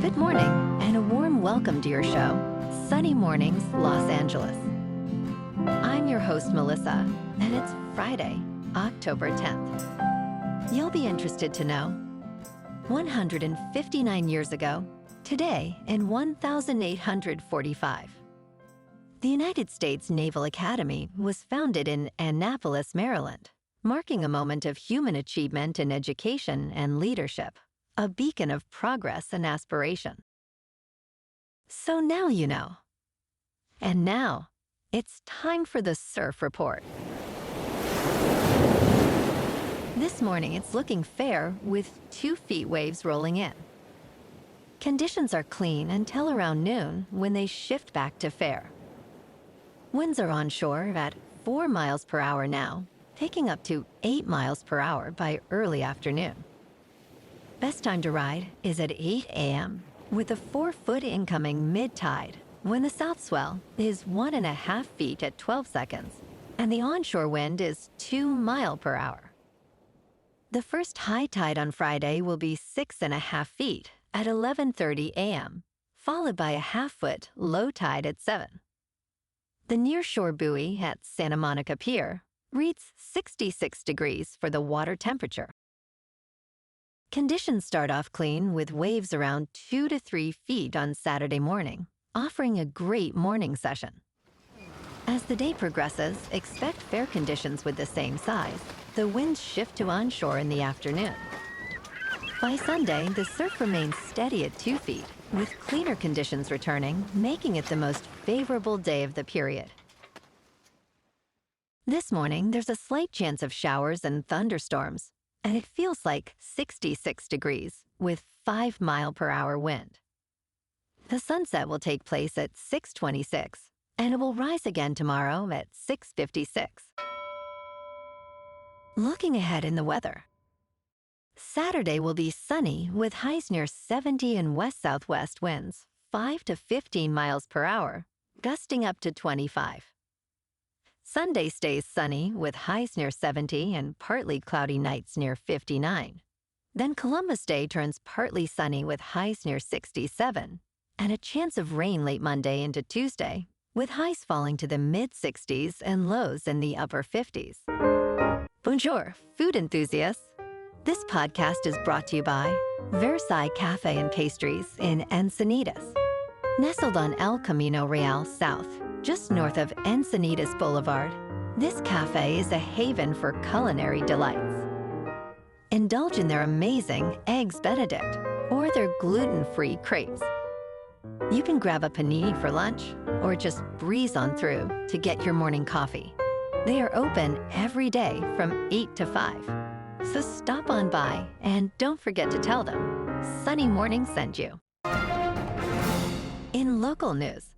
Good morning, and a warm welcome to your show, Sunny Mornings, Los Angeles. I'm your host, Melissa, and it's Friday, October 10th. You'll be interested to know, 159 years ago, today in 1845, the United States Naval Academy was founded in Annapolis, Maryland, marking a moment of human achievement in education and leadership, a beacon of progress and aspiration. So now you know. And now, it's time for the Surf Report. This morning, it's looking fair with 2 feet waves rolling in. Conditions are clean until around noon when they shift back to fair. Winds are onshore at 4 miles per hour now, picking up to 8 miles per hour by early afternoon. Best time to ride is at 8 a.m. with a 4-foot incoming mid-tide when the south swell is 1.5 feet at 12 seconds and the onshore wind is 2 miles per hour. The first high tide on Friday will be 6.5 feet at 11:30 a.m., followed by a 1/2 foot low tide at 7. The nearshore buoy at Santa Monica Pier reads 66 degrees for the water temperature. Conditions start off clean with waves around 2 to 3 feet on Saturday morning, offering a great morning session. As the day progresses, expect fair conditions with the same size. The winds shift to onshore in the afternoon. By Sunday, the surf remains steady at 2 feet, with cleaner conditions returning, making it the most favorable day of the period. This morning, there's a slight chance of showers and thunderstorms, and it feels like 66 degrees with 5 mile per hour wind. The sunset will take place at 6:26, and it will rise again tomorrow at 6:56. Looking ahead in the weather. Saturday will be sunny with highs near 70 and west-southwest winds, 5 to 15 miles per hour, gusting up to 25. Sunday stays sunny with highs near 70 and partly cloudy nights near 59. Then Columbus Day turns partly sunny with highs near 67 and a chance of rain late Monday into Tuesday, with highs falling to the mid-60s and lows in the upper 50s. Bonjour, food enthusiasts. This podcast is brought to you by Versailles Cafe and Pastries in Encinitas. Nestled on El Camino Real South, just north of Encinitas Boulevard, this cafe is a haven for culinary delights. Indulge in their amazing Eggs Benedict or their gluten-free crepes. You can grab a panini for lunch or just breeze on through to get your morning coffee. They are open every day from 8 to 5. So stop on by and don't forget to tell them Sunny Morning sent you. In local news.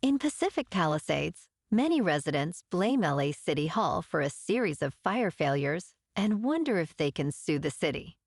In Pacific Palisades, many residents blame LA City Hall for a series of fire failures and wonder if they can sue the city.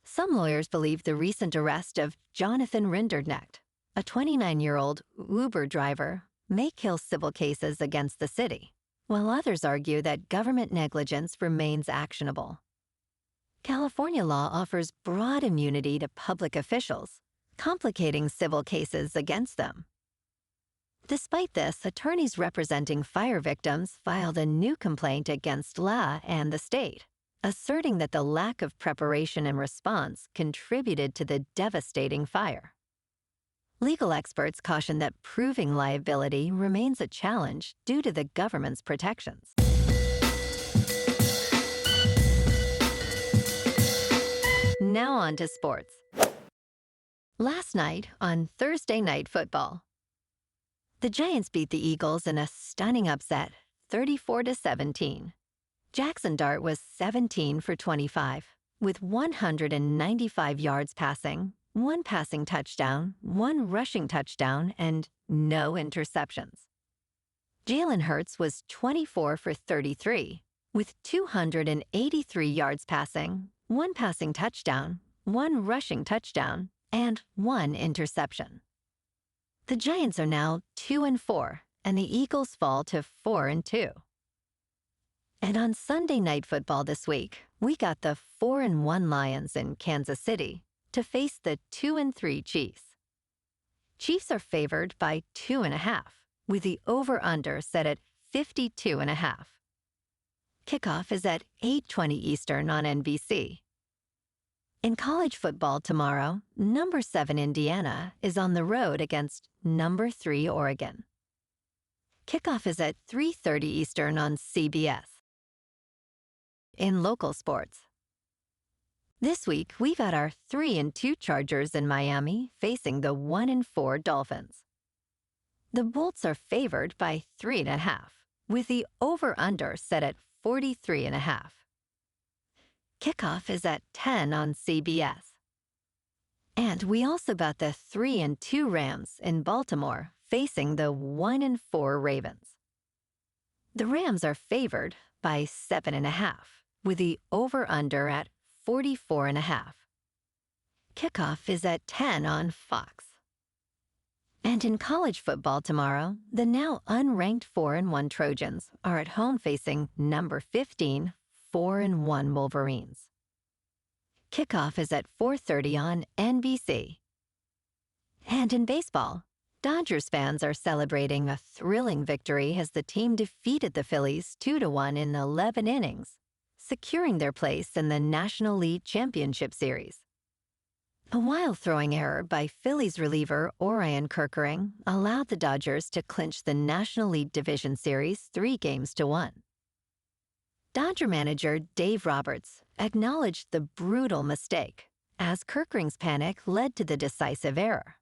Some lawyers believe the recent arrest of Jonathan Rinderknecht, a 29-year-old Uber driver, may kill civil cases against the city, while others argue that government negligence remains actionable. California law offers broad immunity to public officials, complicating civil cases against them. Despite this, attorneys representing fire victims filed a new complaint against LA and the state, asserting that the lack of preparation and response contributed to the devastating fire. Legal experts caution that proving liability remains a challenge due to the government's protections. Now on to sports. Last night on Thursday Night Football, the Giants beat the Eagles in a stunning upset, 34-17. Jackson Dart was 17 for 25, with 195 yards passing, 1 passing touchdown, 1 rushing touchdown, and no interceptions. Jalen Hurts was 24 for 33, with 283 yards passing, 1 passing touchdown, 1 rushing touchdown, and 1 interception. The Giants are now 2-4, and the Eagles fall to 4-2. And on Sunday Night Football this week, we got the 4-1 Lions in Kansas City to face the 2-3 Chiefs. Chiefs are favored by 2.5, with the over-under set at 52.5. Kickoff is at 8:20 Eastern on NBC. In college football tomorrow, number 7 Indiana is on the road against number 3 Oregon. Kickoff is at 3:30 Eastern on CBS. In local sports, this week we've got our 3-2 Chargers in Miami facing the 1-4 Dolphins. The Bolts are favored by 3.5, with the over-under set at 43.5. Kickoff is at 10 on CBS. And we also got the 3-2 Rams in Baltimore facing the 1-4 Ravens. The Rams are favored by 7.5, with the over-under at 44.5. Kickoff is at 10 on Fox. And in college football tomorrow, the now unranked 4-1 Trojans are at home facing number 15, 4-1 Wolverines. Kickoff is at 4:30 on NBC. And in baseball, Dodgers fans are celebrating a thrilling victory as the team defeated the Phillies 2-1 in 11 innings, securing their place in the National League Championship Series. A wild-throwing error by Phillies reliever Orion Kerkering allowed the Dodgers to clinch the National League Division Series 3-1. Dodger manager Dave Roberts acknowledged the brutal mistake, as Kerkering's panic led to the decisive error.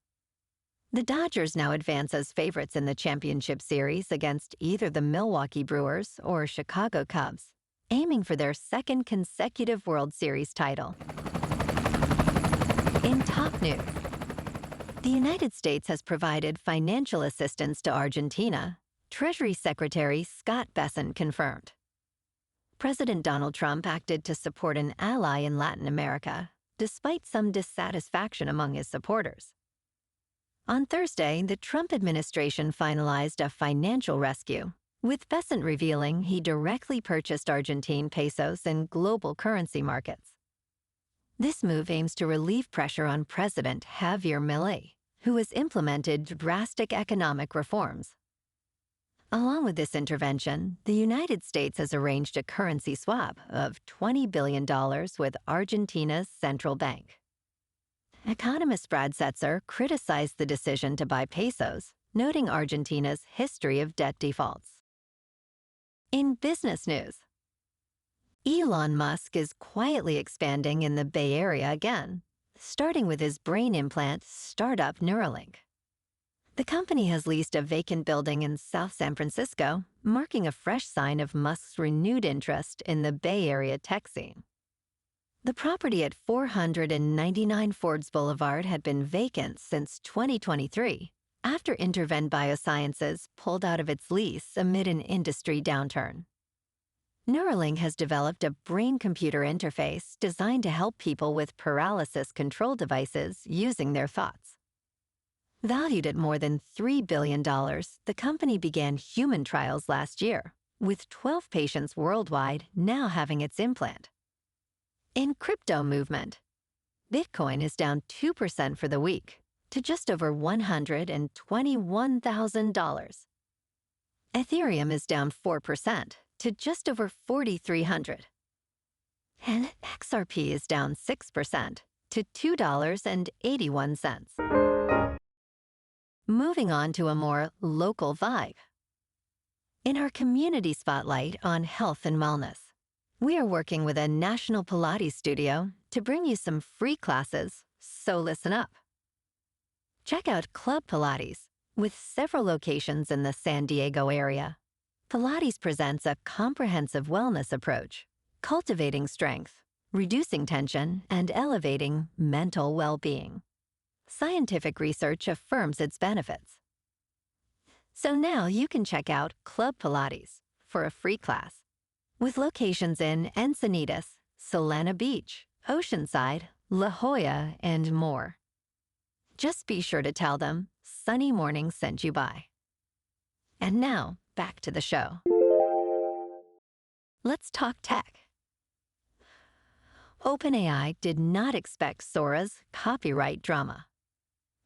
The Dodgers now advance as favorites in the championship series against either the Milwaukee Brewers or Chicago Cubs, aiming for their second consecutive World Series title. In top news, the United States has provided financial assistance to Argentina, Treasury Secretary Scott Bessent confirmed. President Donald Trump acted to support an ally in Latin America, despite some dissatisfaction among his supporters. On Thursday, the Trump administration finalized a financial rescue, with Bessent revealing he directly purchased Argentine pesos in global currency markets. This move aims to relieve pressure on President Javier Milei, who has implemented drastic economic reforms. Along with this intervention, the United States has arranged a currency swap of $20 billion with Argentina's central bank. Economist Brad Setzer criticized the decision to buy pesos, noting Argentina's history of debt defaults. In business news, Elon Musk is quietly expanding in the Bay Area again, starting with his brain implant startup Neuralink. The company has leased a vacant building in South San Francisco, marking a fresh sign of Musk's renewed interest in the Bay Area tech scene. The property at 499 Forbes Boulevard had been vacant since 2023, after Intervent Biosciences pulled out of its lease amid an industry downturn. Neuralink has developed a brain-computer interface designed to help people with paralysis control devices using their thoughts. Valued at more than $3 billion, the company began human trials last year, with 12 patients worldwide now having its implant. In crypto movement, Bitcoin is down 2% for the week, to just over $121,000. Ethereum is down 4%, to just over 4,300. And XRP is down 6% to $2.81. Moving on to a more local vibe. In our community spotlight on health and wellness, we are working with a national Pilates studio to bring you some free classes, so listen up. Check out Club Pilates, with several locations in the San Diego area. Pilates presents a comprehensive wellness approach, cultivating strength, reducing tension, and elevating mental well-being. Scientific research affirms its benefits. So now you can check out Club Pilates for a free class, with locations in Encinitas, Solana Beach, Oceanside, La Jolla, and more. Just be sure to tell them Sunny Morning sent you by. And now, back to the show. Let's talk tech. OpenAI did not expect Sora's copyright drama.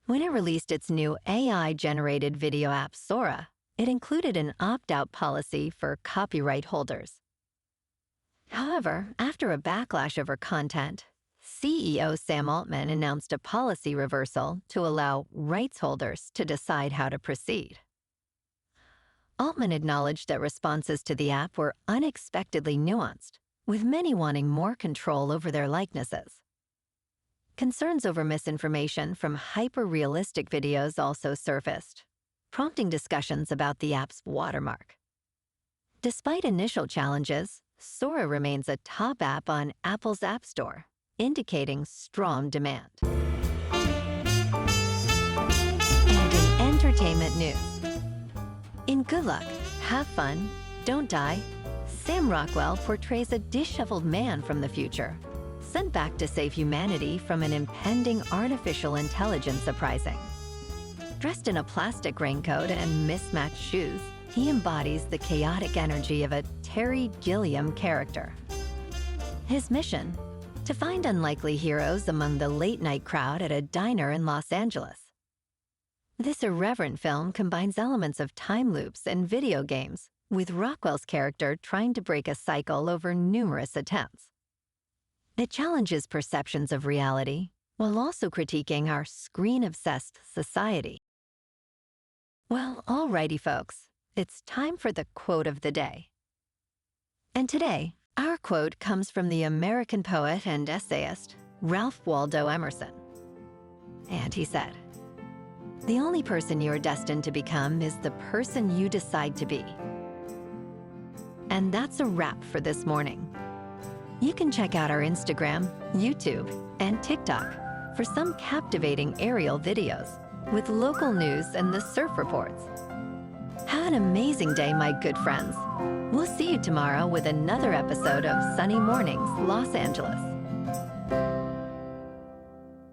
When it released its new AI-generated video app Sora, it included an opt-out policy for copyright holders. However, after a backlash over content, CEO Sam Altman announced a policy reversal to allow rights holders to decide how to proceed. Altman acknowledged that responses to the app were unexpectedly nuanced, with many wanting more control over their likenesses. Concerns over misinformation from hyper-realistic videos also surfaced, prompting discussions about the app's watermark. Despite initial challenges, Sora remains a top app on Apple's App Store, indicating strong demand. And in entertainment news, in Good Luck, Have Fun, Don't Die, Sam Rockwell portrays a disheveled man from the future, sent back to save humanity from an impending artificial intelligence uprising. Dressed in a plastic raincoat and mismatched shoes, he embodies the chaotic energy of a Terry Gilliam character. His mission? To find unlikely heroes among the late-night crowd at a diner in Los Angeles. This irreverent film combines elements of time loops and video games, with Rockwell's character trying to break a cycle over numerous attempts. It challenges perceptions of reality, while also critiquing our screen-obsessed society. Well, alrighty folks, it's time for the quote of the day. And today, our quote comes from the American poet and essayist, Ralph Waldo Emerson. And he said, "The only person you're destined to become is the person you decide to be." And that's a wrap for this morning. You can check out our Instagram, YouTube, and TikTok for some captivating aerial videos with local news and the surf reports. Have an amazing day, my good friends. We'll see you tomorrow with another episode of Sunny Mornings, Los Angeles.